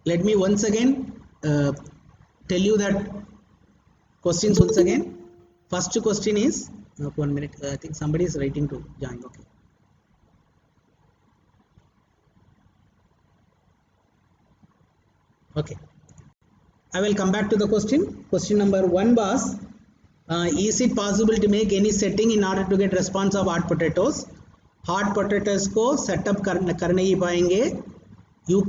let me once again tell you that questions once again. First question is 1 minute. I think somebody is writing to join. Okay. Okay. I will come back to the question. Question number 1 was, is it possible to make any setting in order to get response of hot potatoes? Hot potatoes को setup करने ही पाएंगे.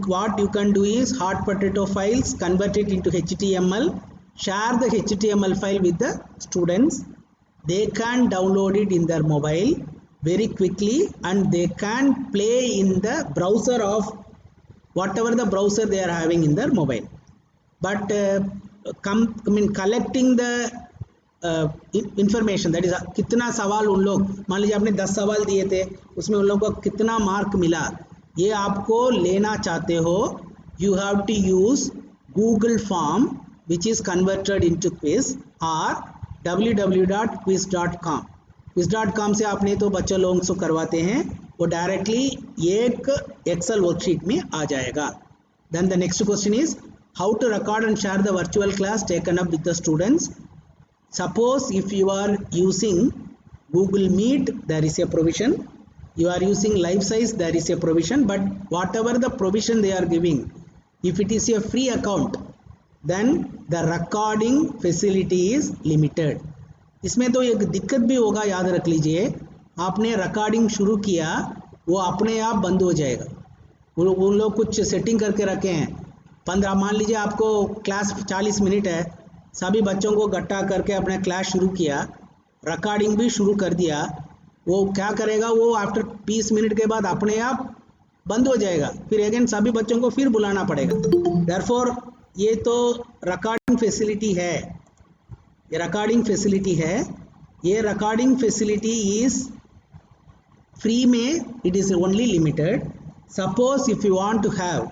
What you can do is hot potato files, convert it into HTML, share the HTML file with the students. They can download it in their mobile very quickly and they can play in the browser of whatever the browser they are having in their mobile. But collecting the information, that is कितना सवाल उन लोग, मान लीजिए आपने 10 सवाल दिए थे, उसमें उन लोगों को कितना मार्क मिला, ये आपको लेना चाहते हो, you have to use Google form which is converted into quiz or www.quiz.com. quiz.com से आपने तो बच्चों लोगों से करवाते हैं, वो डायरेक्टली एक एक्सेल वर्कशीट में आ जाएगा. Then the next question is, how to record and share the virtual class taken up with the students? Suppose if you are using Google Meet, there is a provision. You are using live size, there is a provision. But whatever the provision they are giving, if it is a free account, then the recording facility is limited. इसमें तो एक दिक्कत भी होगा, याद रख लीजिए. आपने रिकॉर्डिंग शुरू किया, वो अपने आप बंद हो जाएगा. वो लोग कुछ सेटिंग करके रखे हैं. 15 मान लीजिए आपको क्लास 40 मिनट है, सभी बच्चों को इकट्ठा करके अपना क्लास शुरू किया, रिकॉर्डिंग भी शुरू कर दिया, वो क्या करेगा, वो आफ्टर 20 मिनट के बाद अपने आप बंद हो जाएगा. फिर अगेन सभी बच्चों को फिर बुलाना पड़ेगा. देयरफॉर ये तो रिकॉर्डिंग फैसिलिटी है, ये रिकॉर्डिंग फैसिलिटी है. ये रिकॉर्डिंग फैसिलिटी इज फ्री में, it is only limited. Suppose if you want to have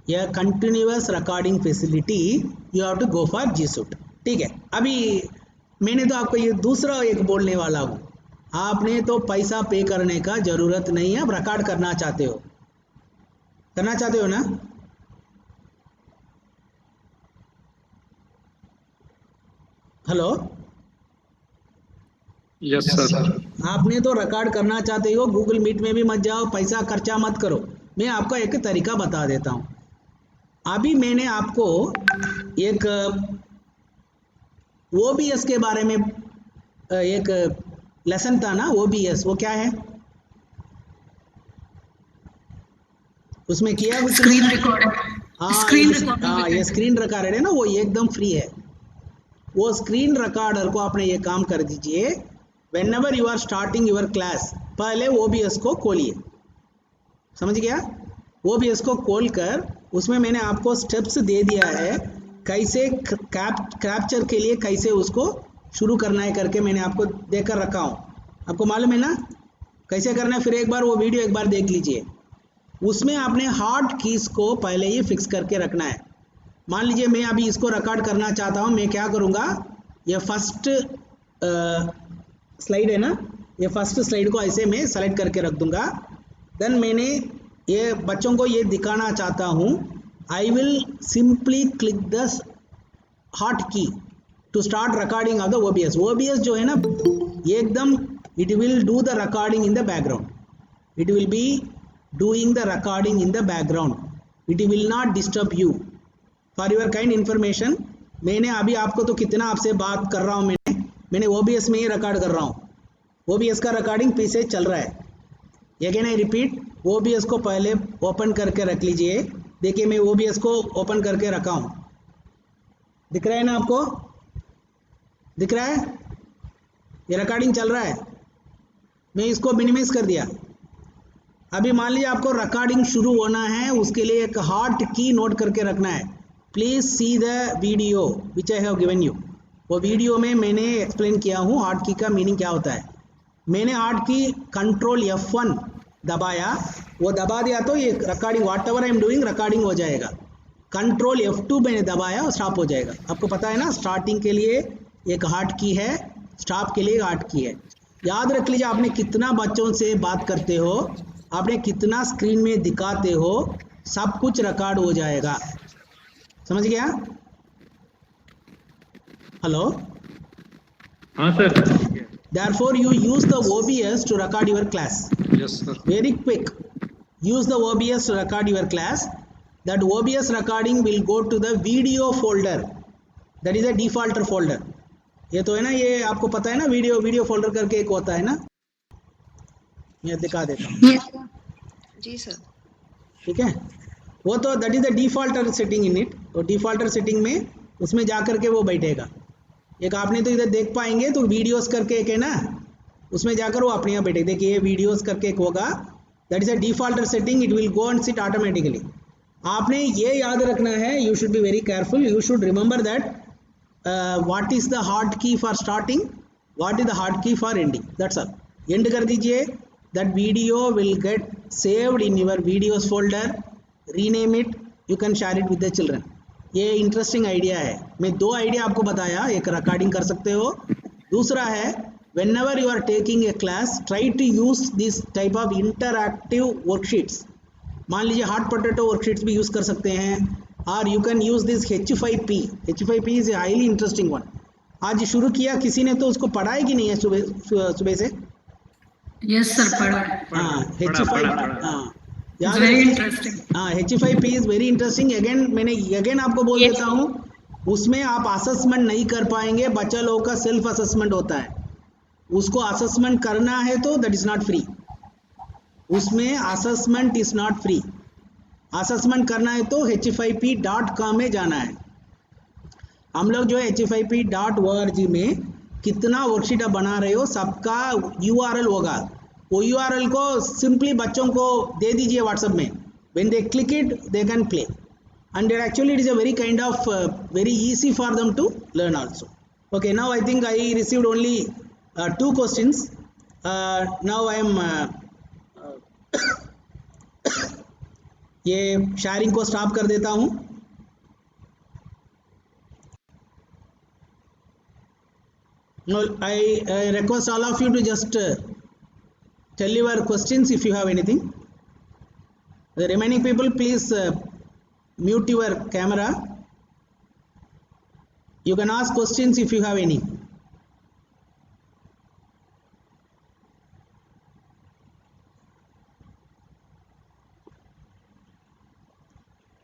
a continuous recording facility, you have to go for G Suite. ठीक है. अभी मैंने तो आपको ये दूसरा एक बोलने वाला हूँ. आपने तो पैसा पे करने का जरूरत नहीं है. आप रिकॉर्ड करना चाहते हो ना? Hello, yes sir. आपने तो रिकॉर्ड करना चाहते हो, गूगल मीट में भी मत जाओ, पैसा खर्चा मत करो. मैं आपको एक तरीका बता देता हूँ. अभी मैंने आपको एक OBS के बारे में एक लेसन था ना, OBS, वो क्या है, उसमें किया कुछ स्क्रीन रिकॉर्डर. हाँ, ये स्क्रीन रिकॉर्डर है ना, वो एकदम फ्री है. वो स्क्रीन रिकॉर्डर को आपने ये काम कर दीजिए. Whenever you are starting your class, पहले OBS को खोलिए. समझ गया? OBS को खोल कर उसमें मैंने आपको स्टेप्स दे दिया है, कैसे कैप्चर के लिए कैसे उसको शुरू करना है करके मैंने आपको देकर रखा हूँ. आपको मालूम है ना कैसे करना है? फिर एक बार वो वीडियो एक बार देख लीजिए. उसमें आपने हार्ड कीज को पहले ही फिक्स करके रखना है. मान लीजिए मैं अभी इसको रिकॉर्ड करना चाहता हूँ, मैं क्या करूँगा, ये फर्स्ट स्लाइड है ना, ये फर्स्ट स्लाइड को ऐसे मैं सेलेक्ट करके रख दूंगा. देन मैंने ये बच्चों को ये दिखाना चाहता हूँ, I will simply click the hot key to start recording of the OBS. OBS जो है ना, एकदम it will do the recording in the background. It will be doing the recording in the background. It will not disturb you. For your kind information, मैंने अभी आपको तो कितना आपसे बात कर रहा हूँ, मैंने OBS में ही रिकॉर्ड कर रहा हूँ. OBS का रिकॉर्डिंग पीछे चल रहा है. अगेन आई रिपीट, OBS को पहले ओपन करके रख लीजिए. देखिए मैं OBS को ओपन करके रखा हूँ. दिख रहा है ना आपको? दिख रहा है? ये रिकॉर्डिंग चल रहा है. मैं इसको मिनिमाइज कर दिया. अभी मान लीजिए आपको रिकॉर्डिंग शुरू होना है, उसके लिए एक हॉट की नोट करके रखना है. Please see the video which I have given you. वो वीडियो में मैंने एक्सप्लेन किया हूँ हॉट की का मीनिंग क्या होता है. मैंने हॉट की कंट्रोल F1 दबाया, वो दबा दिया तो ये recording what ever I am doing recording हो जाएगा. कंट्रोल F2 मैंने दबाया और स्टॉप हो जाएगा. आपको पता है ना, स्टार्टिंग के लिए एक हॉट की है, स्टॉप के लिए एक हॉट की है. याद रख लीजिए, आपने कितना बच्चों से बात करते हो, आपने कितना स्क्रीन में दिखाते हो, सब कुछ रिकॉर्ड हो जाएगा. समझ गया? हेलो? हाँ sir. Therefore, you use the OBS to record your class. Yes sir. Very quick. Use the OBS to record your class. That OBS recording will go to the video folder. That is a defaulter folder. ये तो है ना, ये आपको पता है ना, video folder करके एक होता है ना, मैं दिखा देता हूँ। जी सर। ठीक है, वो तो that is the defaulter setting in it. तो डिफॉल्टर सेटिंग में उसमें जा करके वो बैठेगा। एक आपने तो इधर देख पाएंगे तो वीडियोस करके एक है ना, उसमें जाकर वो अपने यहाँ बैठे। देखिए ये वीडियोस करके एक होगा, that is a defaulter setting, it will go and sit automatically. आपने ये याद रखना है, you should be very careful, you should remember that what is the hard key for starting, what is the hard key for ending, that's all. End कर दीजिए, that video will get saved in your videos folder, rename it, you can share it with the children. ये interesting idea है। मैं दो idea आपको बताया, एक recording कर सकते हो, दूसरा है whenever you are taking a class try to use this type of interactive worksheets। मान लीजिए हार्ट पोटैटो वर्कशीट्स भी यूज कर सकते हैं, और you can use this H5P। H5P is a highly interesting one. आज शुरू किया किसी ने, तो उसको पढ़ा है कि नहीं है सुबह से? यस सर, पढ़ा। हाँ, H5, हाँ याद वेरी रखिए। इंटरेस्टिंग। हाँ, H5P इज वेरी इंटरेस्टिंग। मैंने आपको बोल देता हूँ, उसमें आप असेसमेंट नहीं कर पाएंगे, बच्चा लोगों का सेल्फ असेसमेंट होता है, उसको असेसमेंट करना है तो दैट इज नॉट फ्री। उसमें assessment is not free. Assessment करना है तो h5p.com में जाना है। हम लोग जो है h5p.org में कितना वर्कशीट आप बना रहे हो सबका URL होगा। वो URL को सिंपली बच्चों को दे दीजिए व्हाट्सएप में, when they click it they can play, and actually it is a very kind of very easy for them to learn also. Okay, now I think I received only 2 questions. Now I am ये sharing को stop कर देता हूँ। Now I request all of you to just tell your questions if you have anything. The remaining people please mute your camera. You can ask questions if you have any.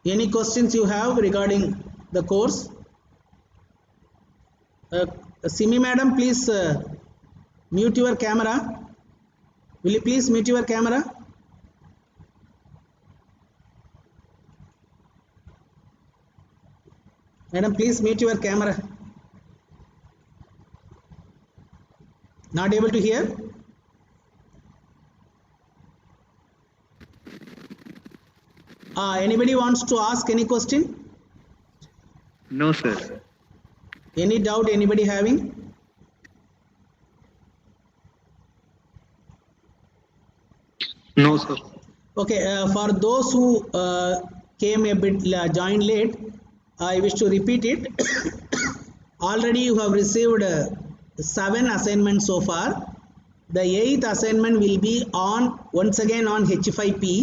Any questions you have regarding the course? Simi madam, please mute your camera. Will you please mute your camera? Madam, please mute your camera. Not able to hear? Anybody wants to ask any question? No sir. Any doubt anybody having? No sir. Okay, for those who came a bit joined late, I wish to repeat it. Already you have received 7 assignments so far. The 8th assignment will be on once again on H5P,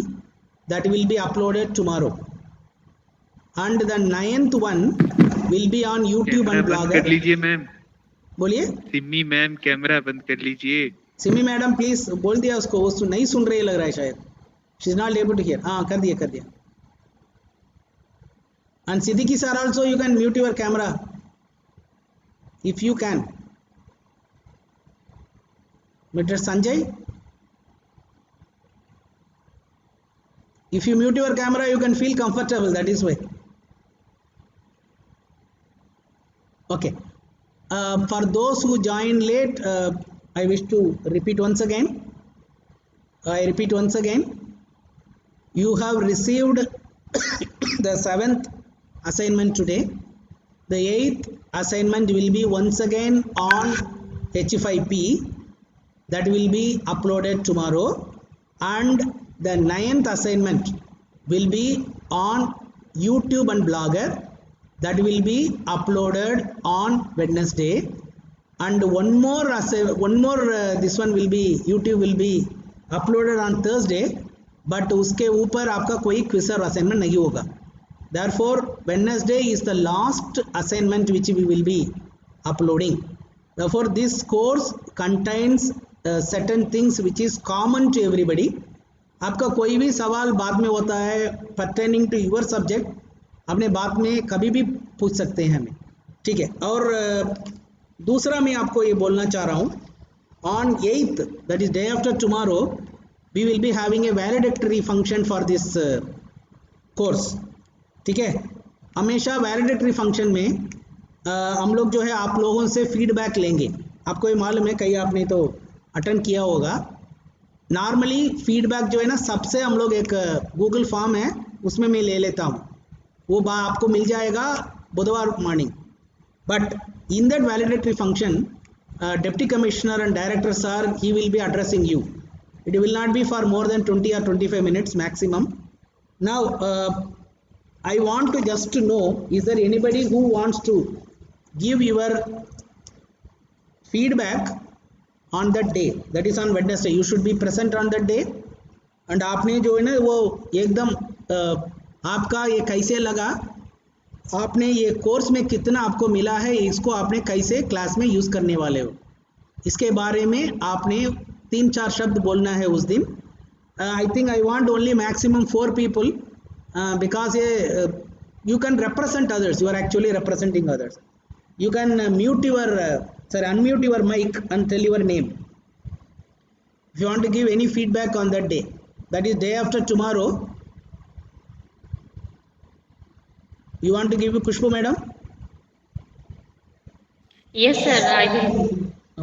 that will be uploaded tomorrow, and the 9th one will be on YouTube and बंद Blogger. कर लीजिए ma'am. बोलिए Simi ma'am, camera बंद कर लीजिए। Simi madam please बोल दिया उसको, वो नहीं सुन रही लग रहा है शायद, she is not able to hear. हाँ कर दिया। And Siddiqui sir also, you can mute your camera if you can. Mr. Sanjay, if you mute your camera you can feel comfortable, that is why. Okay, for those who joined late, I wish to repeat once again. You have received the 7th assignment today. The 8th assignment will be once again on H5P, that will be uploaded tomorrow, and the 9th assignment will be on YouTube and Blogger, that will be uploaded on Wednesday, and one more this one will be, YouTube will be uploaded on Thursday, but उसके ऊपर आपका कोई quiz और assignment नहीं होगा। Therefore, Wednesday is the last assignment which we will be uploading. Therefore, this course contains certain things which is common to everybody. आपका कोई भी सवाल बाद में होता है pertaining to your subject, अपने बाद में कभी भी पूछ सकते हैं हमें, ठीक है। और दूसरा मैं आपको ये बोलना चाह रहा हूँ, on 8th, that is day after tomorrow, we will be having a valedictory function for this course, ठीक है। हमेशा वैलिडेटरी फंक्शन में हम लोग जो है आप लोगों से फीडबैक लेंगे। आपको ये मालूम है, कहीं आपने तो अटेंड किया होगा। नॉर्मली फीडबैक जो है ना, सबसे हम लोग एक गूगल फॉर्म है उसमें मैं ले लेता हूँ, वो आपको मिल जाएगा बुधवार morning. But in that valedictory function deputy commissioner and director sir, he will be addressing you. It will not be for more than 20 or 25 minutes maximum. Now I want to just to know, is there anybody who wants to give your feedback on that day, that is on Wednesday? You should be present on that day. And आपने जो है ना वो एकदम आपका ये कैसे लगा, आपने ये कोर्स में कितना आपको मिला है, इसको आपने कैसे क्लास में यूज़ करने वाले हो, इसके बारे में आपने 3-4 शब्द बोलना है उस दिन। I think I want only maximum 4 people, because you can represent others, you are actually representing others. You can unmute your mic and tell your name if you want to give any feedback on that day, that is day after tomorrow. You want to give Kushbu madam? Yes, sir, I will.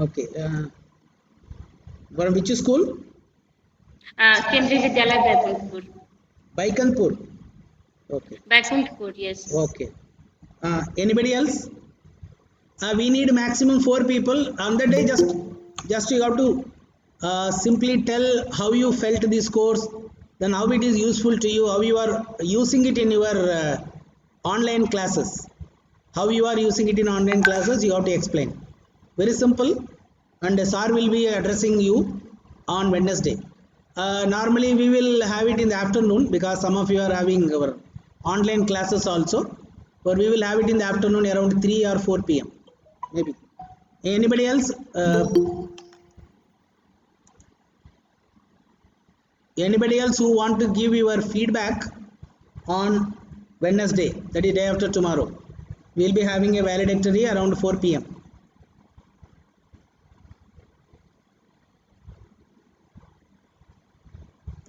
Okay. From which school? Kendriya Vidyalaya, Baikunthpur. Baikunthpur. Okay. Baikunthpur, yes. Okay. Anybody else? We need maximum 4 people on the day. Just you have to simply tell how you felt this course, then how it is useful to you, how you are using it in your online classes. How you are using it in online classes, you have to explain. Very simple. And sir will be addressing you on Wednesday. Normally we will have it in the afternoon, because some of you are having our online classes also, but we will have it in the afternoon around 3 or 4 p.m. maybe. Anybody else? Anybody else who want to give your feedback on Wednesday, that is day after tomorrow? We will be having a valedictory around 4 p.m.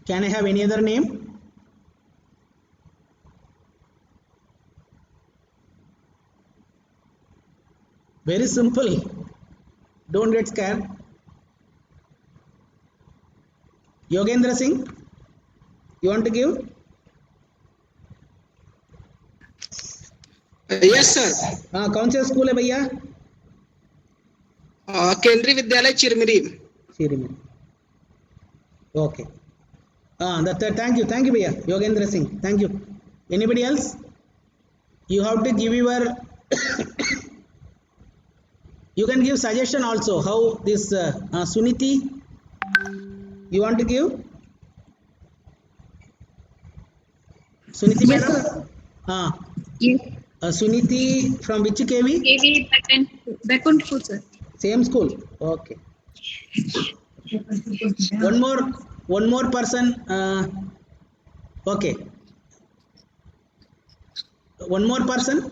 Can I have any other name? Very simple. Don't get scared. Yogendra Singh, you want to give? Yes sir. हाँ, कौन सा school है भैया? Kendriya Vidyalaya Chirmiri. Chirmiri, okay. Thank you भैया Yogendra Singh, thank you. Anybody else? You have to give your you can give suggestion also how this Suniti, you want to give? Suniti Yes, madam? Yes. Suniti from which KV? KV Baikunthpur, sir. Same school, okay. One more person, okay. One more person.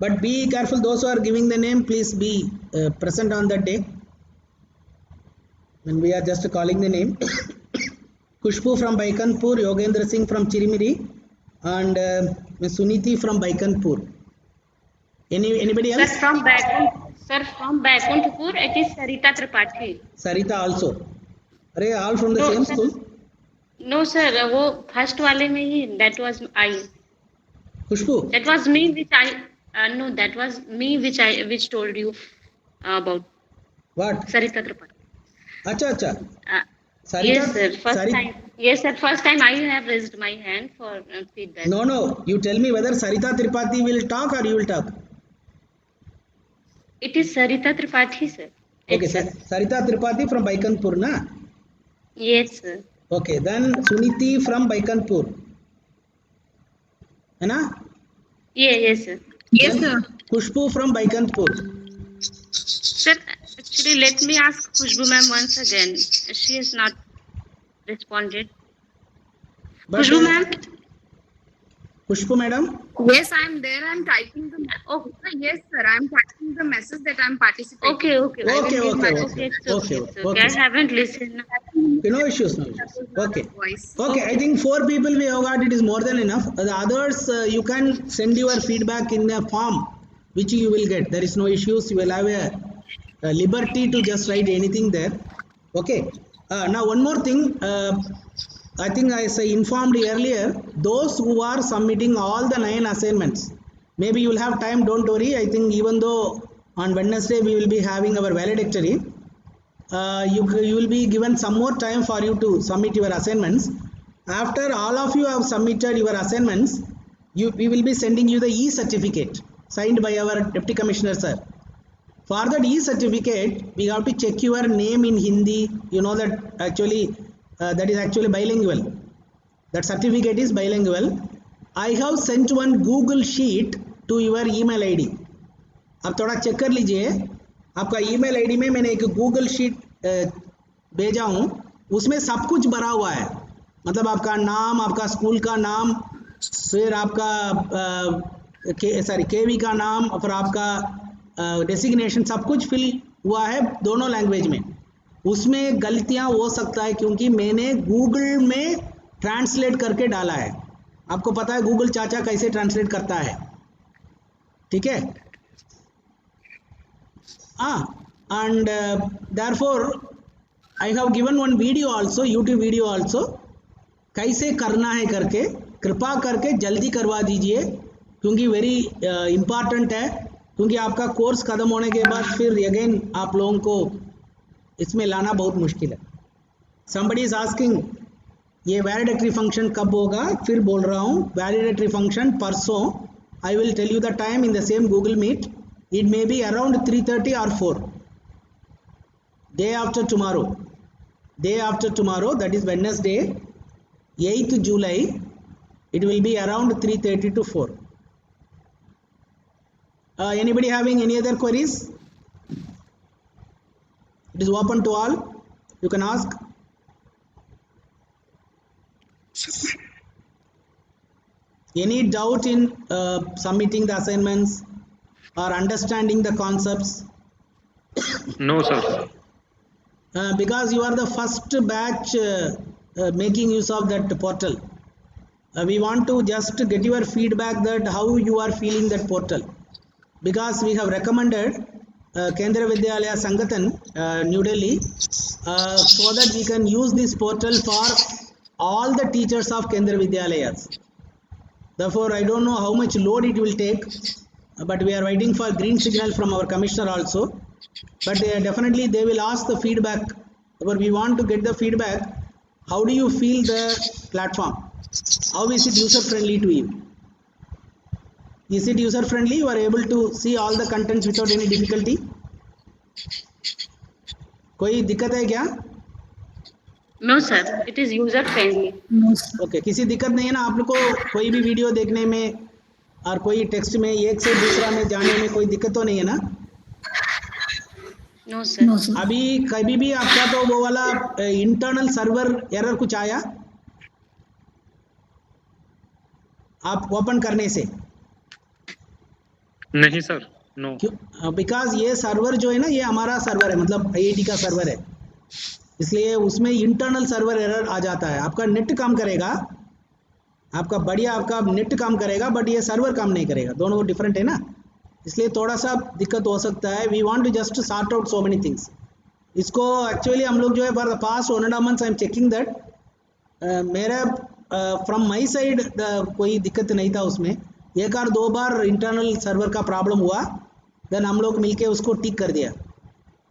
But be careful, those who are giving the name, please be present on that day when we are just calling the name. Kushbu from Baikunthpur, Yogendra Singh from Chirimiri, and Ms. Suniti from Baikunthpur. Anybody else? Sir, from Baikunthpur, it is Sarita Tripathi. Sarita also. Are all from the same school? No, sir, वो first वाले में ही, that was I. Kushbu? That was me, which I. No, that was me which told you about. What? Sarita Tripathi. Acha. Sarita, yes, sir. First time I have raised my hand for feedback. No. You tell me whether Sarita Tripathi will talk or you will talk. It is Sarita Tripathi, sir. Okay, Sarita Tripathi from Baikunthpur, na? Yes, sir. Okay, then Suniti from Baikanpur. है ना? Yeah, yes, sir. Yes, Then sir. Khushbu from Baikanpur. Sir, actually, let me ask Khushbu ma'am once again. She has not responded. But Khushbu ma'am? Khushbu madam, Yes, I'm there. I'm typing the. Oh, Yes, sir. I'm typing the message that I'm participating. okay, okay, I will okay, give okay, my okay, it's okay, okay, it's okay. okay. I haven't listened. No issues, no issues. Okay. voice. Okay, I think 4 people we have got, it is more than enough. The others, you can send your feedback in a form which you will get. There is no issues. You will have a liberty to just write anything there. Okay. Now, one more thing. I think as I informed earlier, those who are submitting all the 9 assignments, maybe you will have time, don't worry. I think even though on Wednesday we will be having our valedictory, you will be given some more time for you to submit your assignments. After all of you have submitted your assignments, we will be sending you the e-certificate signed by our Deputy Commissioner sir. For that e-certificate, we have to check your name in Hindi. You know that actually that is actually bilingual. That certificate is bilingual. I have sent one Google Sheet to your email ID. आप थोड़ा check कर लीजिए, आपका email ID में मैंने एक Google sheet भेजा हूँ, उसमें सब कुछ भरा हुआ है. मतलब आपका नाम, आपका स्कूल का नाम, फिर आपका केवी का नाम, और आपका डेसिग्नेशन, सब कुछ फिल हुआ है दोनों लैंग्वेज में. उसमें गलतियाँ हो सकता है क्योंकि मैंने गूगल में ट्रांसलेट करके डाला है. आपको पता है गूगल चाचा कैसे ट्रांसलेट करता है, ठीक है? And therefore I have given one video also, YouTube video also, कैसे करना है करके. कृपा करके जल्दी करवा दीजिए क्योंकि वेरी इम्पॉर्टेंट है, क्योंकि आपका कोर्स खत्म होने के बाद फिर अगेन आप लोगों को इसमें लाना बहुत मुश्किल है. Somebody is asking ये वैलिडेटरी फंक्शन कब होगा? फिर बोल रहा हूँ, वैलिडेटरी फंक्शन परसों. I will tell you the time in the same Google Meet. It may be around 3:30 or 4. Day after tomorrow. Day after tomorrow, that is Wednesday, 8th July. It will be around 3:30 to 4. Anybody having any other queries? It is open to all. You can ask. Any doubt in submitting the assignments or understanding the concepts? No, sir. Because you are the first batch making use of that portal. We want to just get your feedback that how you are feeling that portal. Because we have recommended Kendra Vidyalaya Sangathan, New Delhi, so that we can use this portal for all the teachers of Kendra Vidyalayas. Therefore, I don't know how much load it will take, but we are waiting for green signal from our commissioner also. But definitely they will ask the feedback, but we want to get the feedback. How do you feel the platform? How is it user friendly to you? Is it user friendly? You are able to see all the contents without any difficulty? कोई दिक्कत है क्या? No, sir. It is user friendly. No, sir. Okay, किसी दिक्कत नहीं है ना आप लोग को? कोई भी वीडियो देखने में और कोई टेक्स्ट में एक से दूसरा में जाने में कोई दिक्कत तो नहीं है ना? No, sir. No, sir. अभी कभी भी आपका तो वो वाला इंटरनल सर्वर एरर कुछ आया आप ओपन करने से? नहीं सर, नो. क्यों? बिकॉज ये सर्वर जो है ना, ये हमारा सर्वर है, मतलब आईआईटी का सर्वर है, इसलिए उसमें इंटरनल सर्वर एरर आ जाता है. आपका नेट काम करेगा, आपका बढ़िया आपका नेट काम करेगा, बट ये सर्वर काम नहीं करेगा. दोनों डिफरेंट है ना, इसलिए थोड़ा सा दिक्कत हो सकता है. We want to just sort out so many things. इसको एक्चुअली हम लोग जो है for the past 1.5 months I am checking that. मेरा फ्रॉम माई साइड कोई दिक्कत नहीं था उसमें. एक और दो बार इंटरनल सर्वर का प्रॉब्लम हुआ, देन हम लोग मिलके उसको ठीक कर दिया.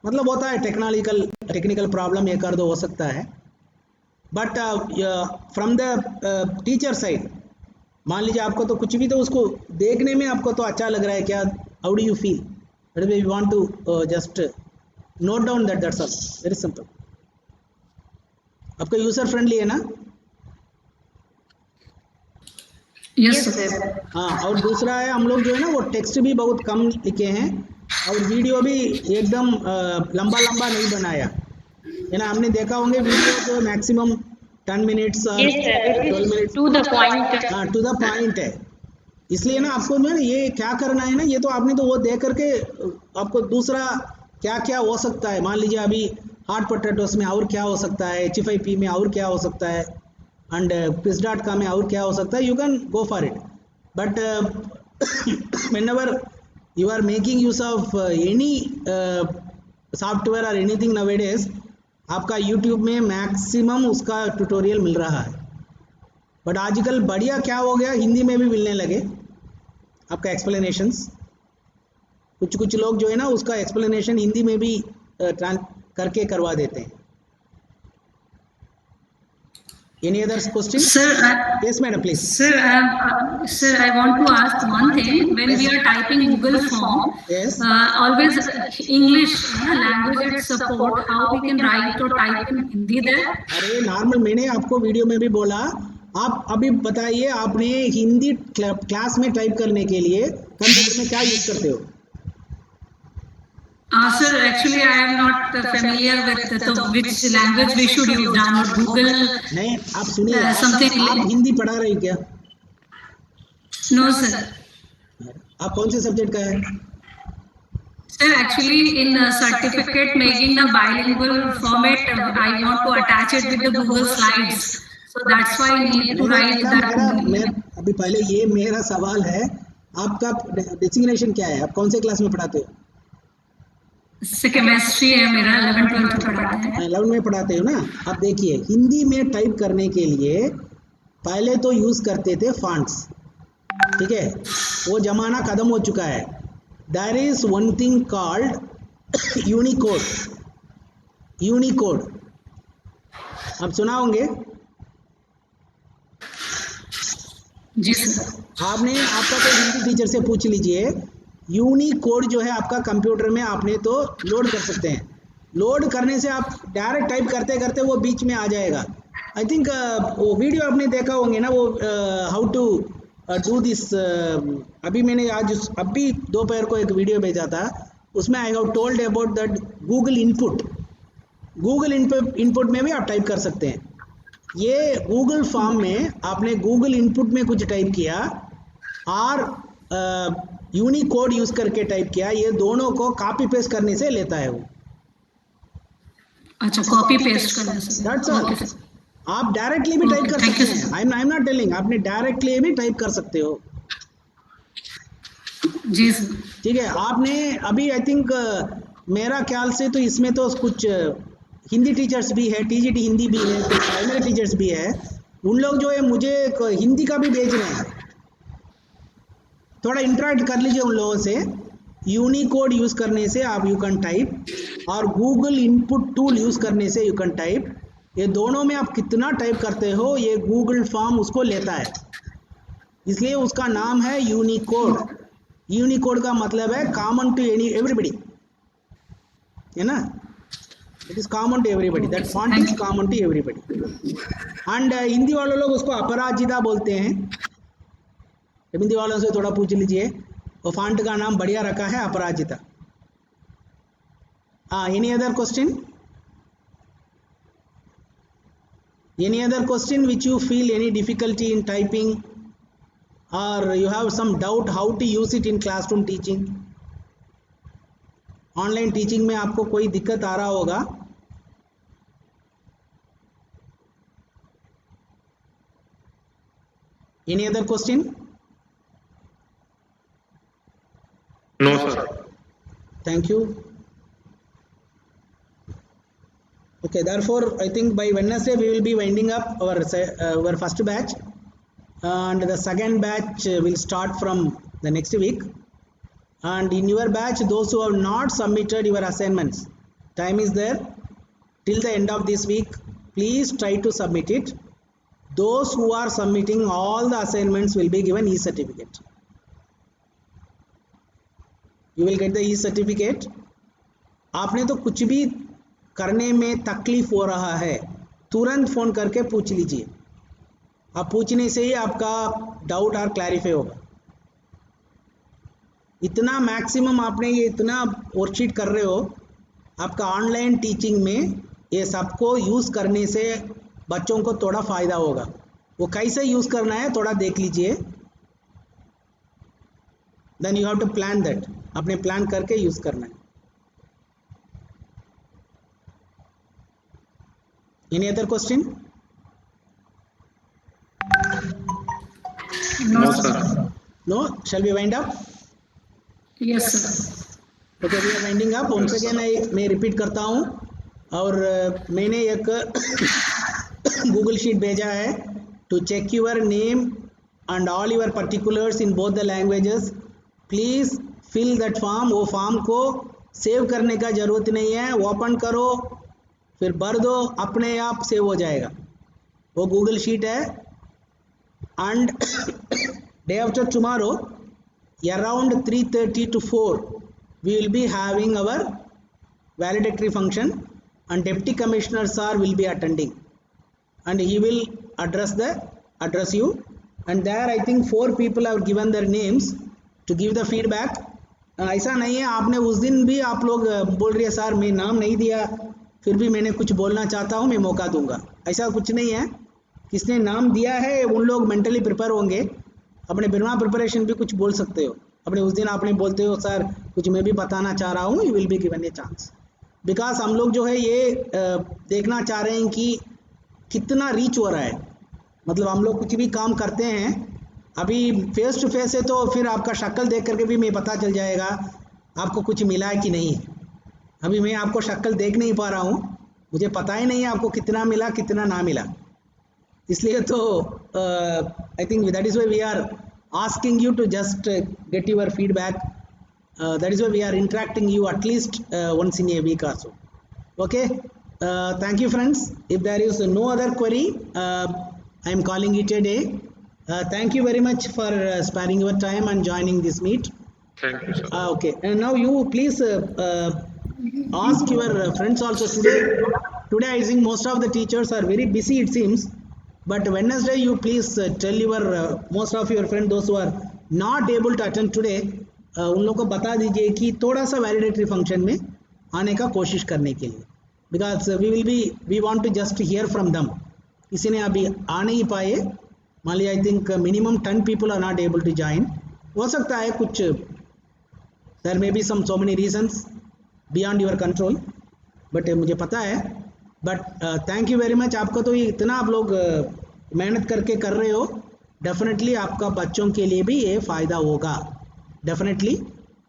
मतलब होता है टेक्निकल प्रॉब्लम, एक और दो हो सकता है. But from the teacher side, मान लीजिए आपको तो कुछ भी तो उसको देखने में आपको तो अच्छा लग रहा है क्या? How do you feel? That we want to just note down that's all. Very simple. आपका यूजर फ्रेंडली है ना? Yes, sir. हाँ, और दूसरा है हम लोग जो है ना वो टेक्स्ट भी बहुत कम लिखे हैं और वीडियो भी एकदम लंबा लंबा नहीं बनाया है ना। हमने देखा होंगे वीडियो जो मैक्सिमम 10 मिनट्स और Yes, sir. It 12 is minutes, to the point. हाँ टू द पॉइंट है। इसलिए ना आपको ना ये क्या करना है ना, ये तो आपने तो वो देख करके आपको दूसरा क्या क्या हो सकता है, मान लीजिए अभी हॉट पोटैटोस में और क्या हो सकता है, HFIP में और क्या हो सकता है, एंड quiz.com में और क्या हो सकता है, you can go for it. But whenever you are making use of any software और एनीथिंग nowadays, आपका यूट्यूब में मैक्सिमम उसका ट्यूटोरियल मिल रहा है। बट आजकल बढ़िया क्या हो गया, हिंदी में भी मिलने लगे आपका एक्सप्लेनेशंस। कुछ कुछ लोग जो है ना उसका एक्सप्लेनेशन हिंदी में भी करके करवा देते हैं। Any other question? Sir, Yes, madam, please. sir, I want to ask one thing. When we are typing Google form, Yes. always English language at support. How we can write or type in Hindi there? अरे normal, मैंने आपको video में भी बोला, आप अभी बताइए आपने हिंदी क्लास में टाइप करने के लिए कंप्यूटर में क्या यूज करते हो? Sir, actually I am not familiar with which language we should use. Download Google. नहीं, आप सुनिए, something. आप हिंदी पढ़ा रहे हैं क्या? No, sir. आप कौन से सब्जेक्ट का है? Sir, actually in certificate making the bilingual format, I want to attach it with the Google Slides. So that's why I need to write that. मैं अभी पहले ये मेरा सवाल है, आपका डेजिग्नेशन क्या है? आप कौन से क्लास में पढ़ाते हो? केमिस्ट्री है मेरा, 11th-12th पढ़ाते हैं। 11 में पढ़ाते हो ना। अब देखिए हिंदी में टाइप करने के लिए पहले तो यूज करते थे फॉन्ट्स, ठीक है, वो जमाना खत्म हो चुका है। There is one thing called Unicode. Unicode आप सुना होंगे? जी सर। आपने आपका कोई हिंदी टीचर से पूछ लीजिए, यूनिकोड जो है आपका कंप्यूटर में आपने तो लोड कर सकते हैं। लोड करने से आप डायरेक्ट टाइप करते करते वो बीच में आ जाएगा। आई थिंक वो वीडियो आपने देखा होंगे ना, वो हाउ टू डू दिस। अभी मैंने अभी दोपहर को एक वीडियो भेजा था, उसमें I have told about that Google input. Google input में भी आप टाइप कर सकते हैं। ये गूगल फॉर्म में आपने गूगल इनपुट में कुछ टाइप किया और यूनिकोड यूज करके टाइप किया, ये दोनों को कॉपी पेस्ट करने से लेता है वो। अच्छा, कॉपी पेस्ट करने से। That's all. आप डायरेक्टली भी टाइप कर सकते हैं। आई एम नॉट टेलिंग, आपने डायरेक्टली भी टाइप कर सकते हो। जी सर। ठीक है, आपने अभी आई थिंक मेरा ख्याल से तो इसमें तो कुछ हिंदी टीचर्स भी है, टीजीटी हिंदी भी है, कुछ प्राइमरी टीचर्स भी है। उन लोग जो है मुझे हिंदी का भी भेज रहे हैं। थोड़ा इंटरेक्ट कर लीजिए उन लोगों से। यूनिकोड यूज करने से आप यू कैन टाइप, और गूगल इनपुट टूल यूज करने से यू कैन टाइप। ये दोनों में आप कितना टाइप करते हो ये गूगल फॉर्म उसको लेता है, इसलिए उसका नाम है यूनिकोड। यूनिकोड का मतलब है कॉमन टू एवरीबडी, है ना। It is common to everybody, that font is common to everybody. And Hindi वाले लोग उसको अपराजिता बोलते हैं। हिंदी वालों से थोड़ा पूछ लीजिए, वो फॉन्ट का नाम बढ़िया रखा है, Aparajita. Any other question? Any other question which you feel any difficulty in typing, or you have some doubt how to use it in classroom teaching? Online teaching में आपको कोई दिक्कत आ रहा होगा? Any other question? No, sir. Thank you. Okay, therefore I think by Wednesday we will be winding up our first batch, and the second batch will start from the next week. And in your batch, those who have not submitted your assignments, time is there till the end of this week. Please try to submit it. Those who are submitting all the assignments will be given e-certificate. You will get the e-certificate. आपने तो कुछ भी करने में तकलीफ हो रहा है तुरंत फ़ोन करके पूछ लीजिए। आप पूछने से ही आपका डाउट और क्लैरिफाई होगा। इतना मैक्सिमम आपने ये इतना वर्कशीट कर रहे हो, आपका ऑनलाइन टीचिंग में ये सबको यूज़ करने से बच्चों को थोड़ा फ़ायदा होगा। वो कैसे यूज़ करना है थोड़ा देख लीजिए, then you have to plan that, अपने प्लान करके यूज़ करना है। Any other question? No, sir. No? Shall we wind up? Yes, sir. Okay, we are winding up. Once again मैं रिपीट करता हूँ, और मैंने एक गूगल शीट भेजा है to check your name and all your particulars in both the languages. Please fill that form. वो form को सेव करने का ज़रूरत नहीं है, ओपन करो फिर भर दो, अपने आप सेव हो जाएगा। वो गूगल शीट है। And day after tomorrow around 3:30 to 4 we will be having our valedictory function, and deputy commissioner sir will be attending, and he will address you, and there I think 4 people have given their names to give the feedback. ऐसा नहीं है आपने उस दिन भी आप लोग बोल रही है सर मैं नाम नहीं दिया, फिर भी मैंने कुछ बोलना चाहता हूँ, मैं मौका दूंगा। ऐसा कुछ नहीं है, किसने नाम दिया है उन लोग मेंटली प्रिपेयर होंगे, अपने बिना प्रिपरेशन भी कुछ बोल सकते हो। अपने उस दिन आपने बोलते हो सर कुछ मैं भी बताना चाह रहा हूँ, you will be given a chance. Because हम लोग जो है ये देखना चाह रहे हैं कि कितना रीच हो रहा है। मतलब हम लोग कुछ भी काम करते हैं, अभी फेस टू फेस है तो फिर आपका शक्ल देख करके भी मैं पता चल जाएगा आपको कुछ मिला है कि नहीं। अभी मैं आपको शक्ल देख नहीं पा रहा हूँ, मुझे पता ही नहीं है आपको कितना मिला कितना ना मिला। इसलिए तो I think that is why we are asking you to just get your feedback. That is why we are interacting you at least once in a week or so. Okay, thank you friends. If there is no other query, I am calling it a day. Thank you very much for sparing your time and joining this meet. Thank you, sir. Okay, and now you please ask your friends also. Today I think most of the teachers are very busy it seems, but Wednesday you please tell your most of your friends those who are not able to attend today, उन लोगों को बता दीजिए कि थोड़ा सा वैलिडेटरी function में आने का कोशिश करने के लिए, because we want to just hear from them. किसी ने अभी आ नहीं पाए, मान लिया I think minimum 10 people are not able to join. हो सकता है कुछ there may be so many reasons beyond your control, but मुझे पता है। But thank you very much. आपको तो इतना आप लोग मेहनत करके कर रहे हो, डेफिनेटली आपका बच्चों के लिए भी ये फ़ायदा होगा। डेफिनेटली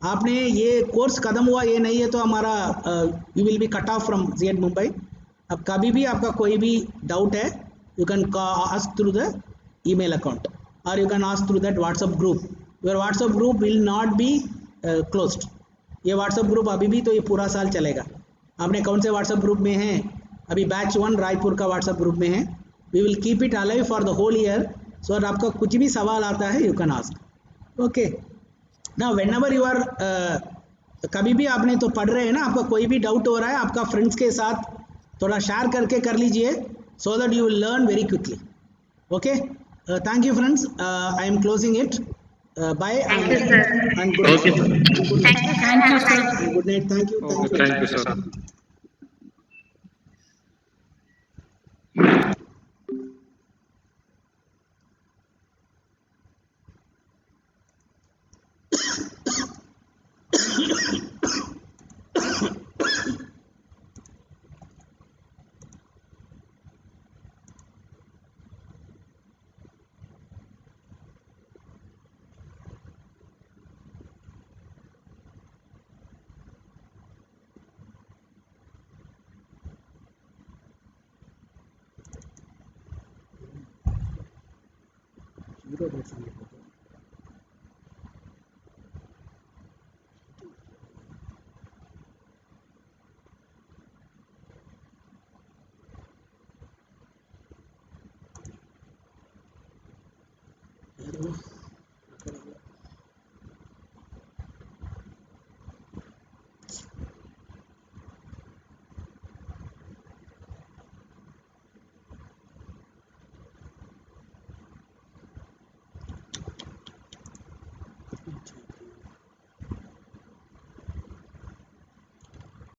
आपने ये कोर्स खत्म हुआ ये नहीं है तो हमारा you will be cut off from Z Mumbai. अब कभी भी आपका कोई भी डाउट है, you can ask through the email account और you can ask through that WhatsApp group. Your WhatsApp group will not be closed. ये व्हाट्सएप ग्रुप अभी भी तो ये पूरा साल चलेगा। आपने कौन से व्हाट्सएप ग्रुप में हैं? अभी बैच 1 रायपुर का व्हाट्सएप ग्रुप में है। We will keep it alive for the whole year, so अगर आपका कुछ भी सवाल आता है यू कैन आस्क। ओके, ना वेन एवर यू आर कभी भी आपने तो पढ़ रहे हैं ना, आपका कोई भी डाउट हो रहा है आपका फ्रेंड्स के साथ थोड़ा शेयर करके कर लीजिए, so that you will learn very quickly. Okay, thank you friends, I am closing it. Bye Thank you, sir. and good Okay. Thank you, sir. Have a nice day. good night. Thank you. Okay, thank you, sir. Zero dates on it.